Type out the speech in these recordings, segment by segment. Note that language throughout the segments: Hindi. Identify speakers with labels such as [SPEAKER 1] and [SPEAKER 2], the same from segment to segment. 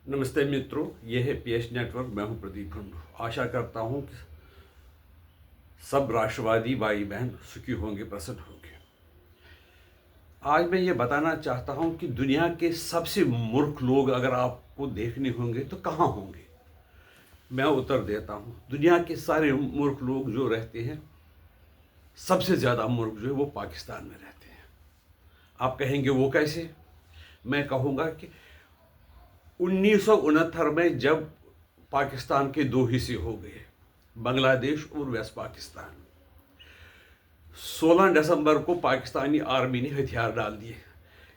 [SPEAKER 1] नमस्ते मित्रों, यह है पीएच नेटवर्क। मैं हूं प्रदीप हुंडू। आशा करता हूं कि सब राष्ट्रवादी भाई बहन सुखी होंगे, प्रसन्न होंगे। आज मैं ये बताना चाहता हूं कि दुनिया के सबसे मूर्ख लोग अगर आपको देखने होंगे तो कहाँ होंगे। मैं उत्तर देता हूं, दुनिया के सारे मूर्ख लोग जो रहते हैं, सबसे ज़्यादा मूर्ख जो है वो पाकिस्तान में रहते हैं। आप कहेंगे वो कैसे? मैं कहूँगा कि 1969 में जब पाकिस्तान के दो हिस्से हो गए, बांग्लादेश और वेस्ट पाकिस्तान, 16 दिसंबर को पाकिस्तानी आर्मी ने हथियार डाल दिए।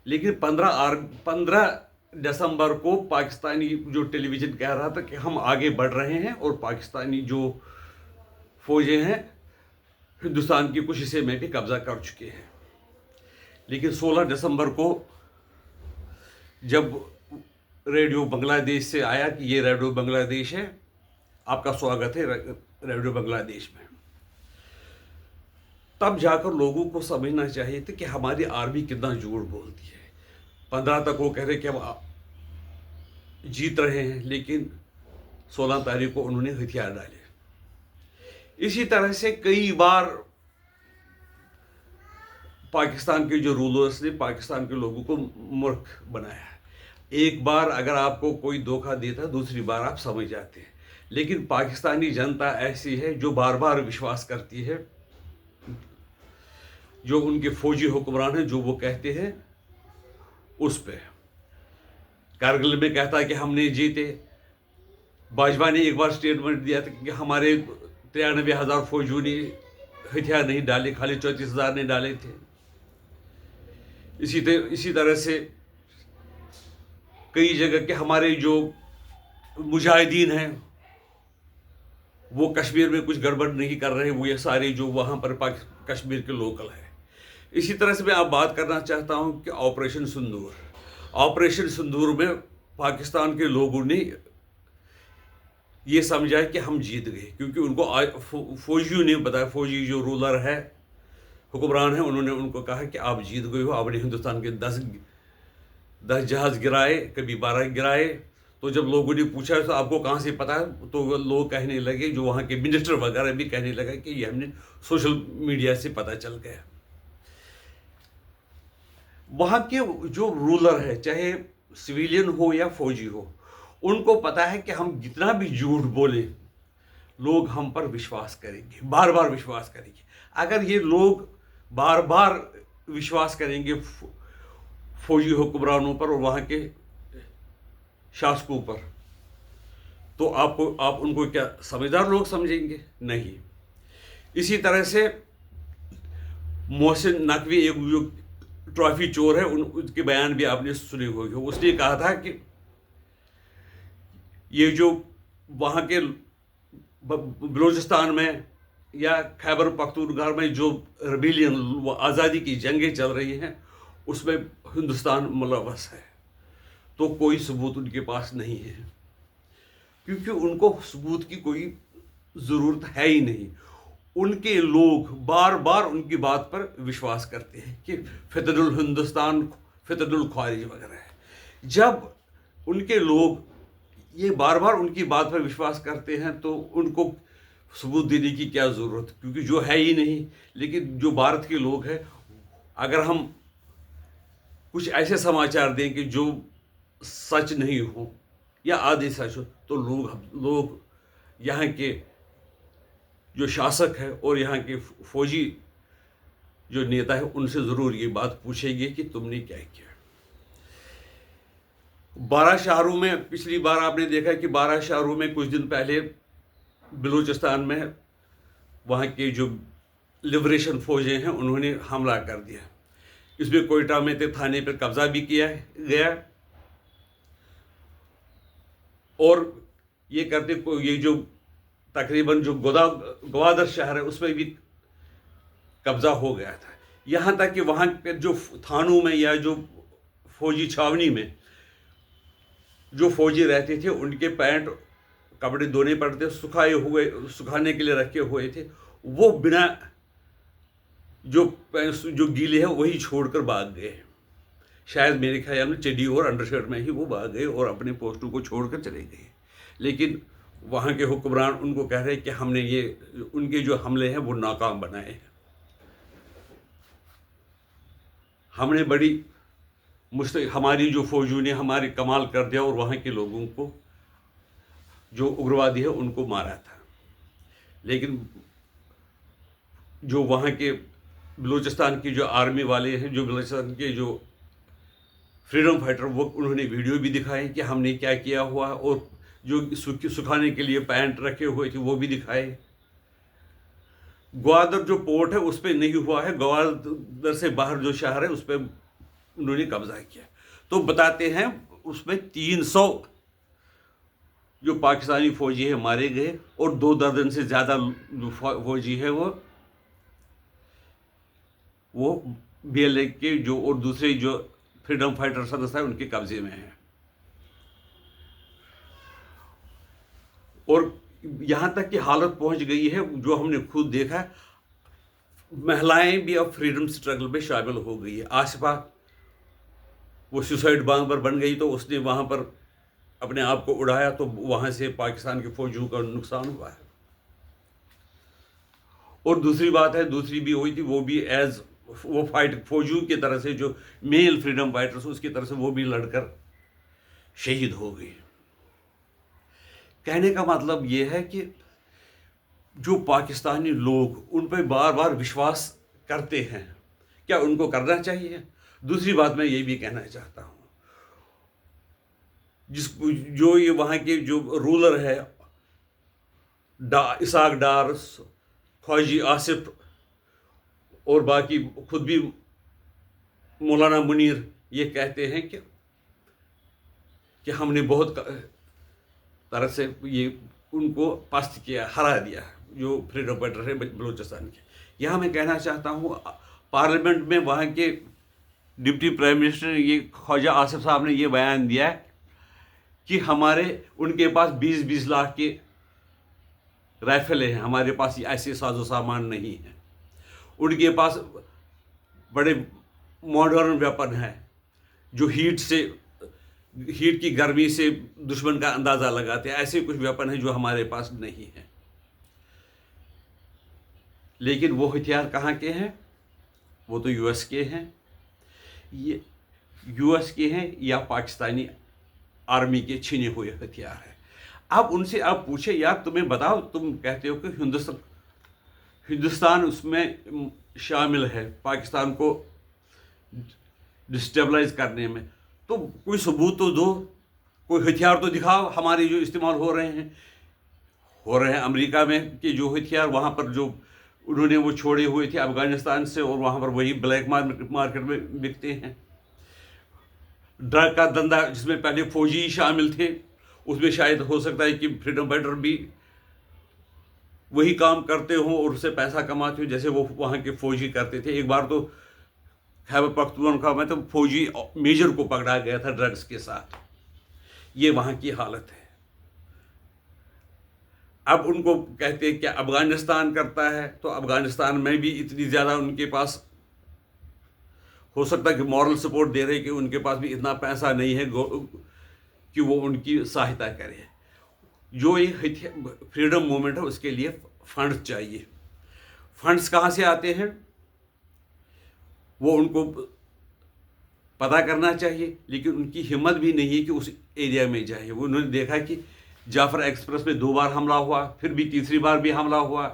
[SPEAKER 1] लेकिन 15 दिसंबर को पाकिस्तानी जो टेलीविज़न कह रहा था कि हम आगे बढ़ रहे हैं और पाकिस्तानी जो फौजें हैं हिंदुस्तान के कुछ हिस्से में भी कब्जा कर चुके हैं। लेकिन 16 दिसंबर को जब रेडियो बांग्लादेश से आया कि ये रेडियो बांग्लादेश है, आपका स्वागत है रेडियो बांग्लादेश में, तब जाकर लोगों को समझना चाहिए था कि हमारी आर्मी कितना झूठ बोलती है। 15 तक वो कह रहे कि हम जीत रहे हैं, लेकिन 16 तारीख को उन्होंने हथियार डाले। इसी तरह से कई बार पाकिस्तान के जो रूलर्स ने पाकिस्तान के लोगों को मूर्ख बनाया। एक बार अगर आपको कोई धोखा देता, दूसरी बार आप समझ जाते हैं। लेकिन पाकिस्तानी जनता ऐसी है जो बार बार विश्वास करती है, जो उनके फौजी हुक्मरान हैं, जो वो कहते हैं उस पे। कारगिल में कहता है कि हमने जीते। बाजवा ने एक बार स्टेटमेंट दिया था कि हमारे 93,000 फौजियों ने हथियार नहीं डाले, खाली 34,000 ने डाले थे। इसी तरह से कई जगह के हमारे जो मुजाहिदीन हैं वो कश्मीर में कुछ गड़बड़ नहीं कर रहे, वो ये सारे जो वहाँ पर कश्मीर के लोकल हैं। इसी तरह से मैं आप बात करना चाहता हूँ कि ऑपरेशन सिंदूर में पाकिस्तान के लोगों ने ये समझा कि हम जीत गए, क्योंकि उनको फौजियों ने बताया, फौजी जो रूलर है, हुक्मरान है, उन्होंने उनको कहा कि आप जीत गए हो। आपने हिंदुस्तान के 10 जहाज गिराए, कभी 12 गिराए। तो जब लोगों ने पूछा तो आपको कहाँ से पता है, तो लोग कहने लगे, जो वहाँ के मिनिस्टर वगैरह भी कहने लगा कि ये हमने सोशल मीडिया से पता चल गया। वहाँ के जो रूलर है, चाहे सिविलियन हो या फौजी हो, उनको पता है कि हम जितना भी झूठ बोले लोग हम पर विश्वास करेंगे, बार बार विश्वास करेंगे। अगर ये लोग बार बार विश्वास करेंगे फौजी हुक्मरानों पर और वहाँ के शासकों पर, तो आप उनको क्या समझदार लोग समझेंगे? नहीं। इसी तरह से मोहसिन नकवी, एक जो ट्रॉफी चोर है, उसके बयान भी आपने सुने होंगे। उसने कहा था कि ये जो वहाँ के बलूचिस्तान में या खैबर पख्तूनख्वा में जो रिबेलियन, आज़ादी की जंगें चल रही हैं, उसमें हिंदुस्तान मुलव्वस है। तो कोई सबूत उनके पास नहीं है, क्योंकि उनको सबूत की कोई ज़रूरत है ही नहीं। उनके लोग बार बार उनकी बात पर विश्वास करते हैं कि फितरुल हिंदुस्तान, फितरुल ख्वारिज वगैरह है। जब उनके लोग ये बार बार उनकी बात पर विश्वास करते हैं तो उनको सबूत देने की क्या ज़रूरत, क्योंकि जो है ही नहीं। लेकिन जो भारत के लोग हैं, अगर हम कुछ ऐसे समाचार दें कि जो सच नहीं हो या आधे सच हो, तो लोग यहाँ के जो शासक है और यहाँ के फौजी जो नेता है, उनसे ज़रूर ये बात पूछेंगे कि तुमने क्या किया। 12 शहरों में, पिछली बार आपने देखा कि 12 शहरों में कुछ दिन पहले बलूचिस्तान में वहाँ के जो लिबरेशन फौजें हैं, उन्होंने हमला कर दिया। इसमें कोयटा में थाने पर कब्जा भी किया गया, और ये करते ये जो तकरीबन जो गवादर शहर है उसमें भी कब्जा हो गया था। यहाँ तक कि वहाँ के जो थानों में या जो फौजी छावनी में जो फौजी रहते थे, उनके पैंट कपड़े धोने पड़ते, सुखाने के लिए रखे हुए थे, वो बिना जो गीले हैं वही छोड़कर भाग गए। शायद मेरे ख्याल में चड्डी और अंडरशर्ट में ही वो भाग गए और अपने पोस्टों को छोड़कर चले गए। लेकिन वहाँ के हुक्मरान उनको कह रहे हैं कि हमने ये उनके जो हमले हैं वो नाकाम बनाए हैं, हमने बड़ी हमारी जो फौजों ने हमारे कमाल कर दिया और वहाँ के लोगों को जो उग्रवादी है उनको मारा था। लेकिन जो वहाँ के बलूचिस्तान की जो आर्मी वाले हैं, जो बलूचिस्तान के जो फ्रीडम फाइटर, वो उन्होंने वीडियो भी दिखाए कि हमने क्या किया हुआ, और जो सुखाने के लिए पैंट रखे हुए थे वो भी दिखाए। ग्वादर जो पोर्ट है उस पर नहीं हुआ है, ग्वादर से बाहर जो शहर है उस पर उन्होंने कब्जा किया। तो बताते हैं उसमें 300 जो पाकिस्तानी फौजी है मारे गए और 2 दर्जन से ज़्यादा जो फौजी है वो BLA के जो और दूसरे जो फ्रीडम फाइटर सदस्य है उनके कब्जे में है। और यहाँ तक की हालत पहुँच गई है, जो हमने खुद देखा, महिलाएं भी अब फ्रीडम स्ट्रगल में शामिल हो गई है। आसिफा वो सुसाइड बॉम्बर बन गई तो उसने वहाँ पर अपने आप को उड़ाया, तो वहाँ से पाकिस्तान के फौजियों का नुकसान हुआ है। और दूसरी बात है, दूसरी भी हुई थी, वो भी एज वो फाइट फौजियों की तरह से, जो मेल फ्रीडम फाइटर्स उसकी तरफ से वो भी लड़कर शहीद हो गई। कहने का मतलब ये है कि जो पाकिस्तानी लोग उन पर बार बार विश्वास करते हैं, क्या उनको करना चाहिए? दूसरी बात मैं ये भी कहना चाहता हूँ, जो ये वहाँ के जो रूलर है इसाक डार, ख्वाजी आसिफ और बाकी खुद भी मौलाना मुनीर, ये कहते हैं कि हमने बहुत तरह से ये उनको पस्त किया, हरा दिया, जो फ्रीडम फाइटर है बलूचिस्तान के। यहाँ मैं कहना चाहता हूँ, पार्लियामेंट में वहाँ के डिप्टी प्राइम मिनिस्टर ये ख्वाजा आसिफ साहब ने ये बयान दिया है कि उनके पास 20-20 लाख के राइफल हैं, हमारे पास ऐसे साजो सामान नहीं है। उनके पास बड़े मॉडर्न वेपन है जो हीट की गर्मी से दुश्मन का अंदाज़ा लगाते हैं। ऐसे कुछ वेपन हैं जो हमारे पास नहीं है। लेकिन वो हथियार कहाँ के हैं? वो तो US के हैं, ये US के हैं या पाकिस्तानी आर्मी के छीने हुए हथियार है। अब उनसे आप पूछे, यार तुम्हें बताओ, तुम कहते हो कि हिंदुस्तान उसमें शामिल है पाकिस्तान को डिस्टेबलाइज करने में, तो कोई सबूत तो दो, कोई हथियार तो दिखाओ हमारे जो इस्तेमाल हो रहे हैं अमेरिका में कि जो हथियार वहाँ पर जो उन्होंने वो छोड़े हुए थे अफगानिस्तान से, और वहाँ पर वही ब्लैक मार्केट में बिकते हैं। ड्रग का धंधा जिसमें पहले फौजी शामिल थे, उसमें शायद हो सकता है कि फ्रीडम फाइटर भी वही काम करते हों और उससे पैसा कमाते हो जैसे वो वहाँ के फौजी करते थे। एक बार तो खैबर पख्तूनख्वा में तो फौजी मेजर को पकड़ा गया था ड्रग्स के साथ। ये वहाँ की हालत है। अब उनको कहते हैं कि अफगानिस्तान करता है, तो अफगानिस्तान में भी इतनी ज़्यादा उनके पास हो सकता है कि मॉरल सपोर्ट दे रहे कि उनके पास भी इतना पैसा नहीं है कि वो उनकी सहायता करे। जो ये फ्रीडम मूवमेंट है उसके लिए फंड्स चाहिए। फंड्स कहाँ से आते हैं वो उनको पता करना चाहिए, लेकिन उनकी हिम्मत भी नहीं है कि उस एरिया में जाए। वो उन्होंने देखा कि जाफर एक्सप्रेस में 2 बार हमला हुआ, फिर भी तीसरी बार भी हमला हुआ।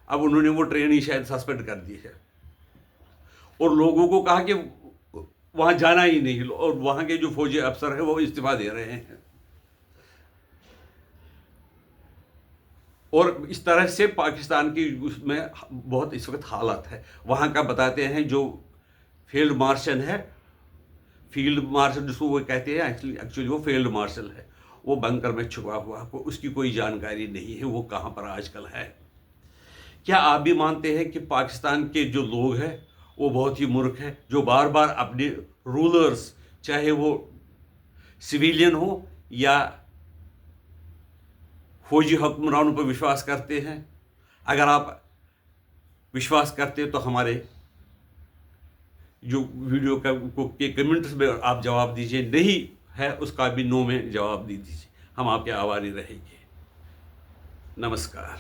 [SPEAKER 1] अब उन्होंने वो ट्रेन ही शायद सस्पेंड कर दी है और लोगों को कहा कि वहाँ जाना ही नहीं, और वहाँ के जो फौजी अफसर हैं वो इस्तीफा दे रहे हैं। और इस तरह से पाकिस्तान की उसमें बहुत इस वक्त हालत है। वहाँ का बताते हैं जो फील्ड मार्शल है, फील्ड मार्शल जिसको वो कहते हैं, एक्चुअली वो फील्ड मार्शल है, वो बंकर में छुपा हुआ, उसकी कोई जानकारी नहीं है वो कहाँ पर आजकल है। क्या आप भी मानते हैं कि पाकिस्तान के जो लोग हैं वो बहुत ही मूर्ख हैं, जो बार बार अपने रूलर्स, चाहे वो सिविलियन हो या फौजी हुक्मरानों पर विश्वास करते हैं? अगर आप विश्वास करते तो हमारे जो वीडियो के कमेंट्स में आप जवाब दीजिए, नहीं है उसका भी नो में जवाब दे दीजिए। हम आपके आभारी रहेंगे। नमस्कार।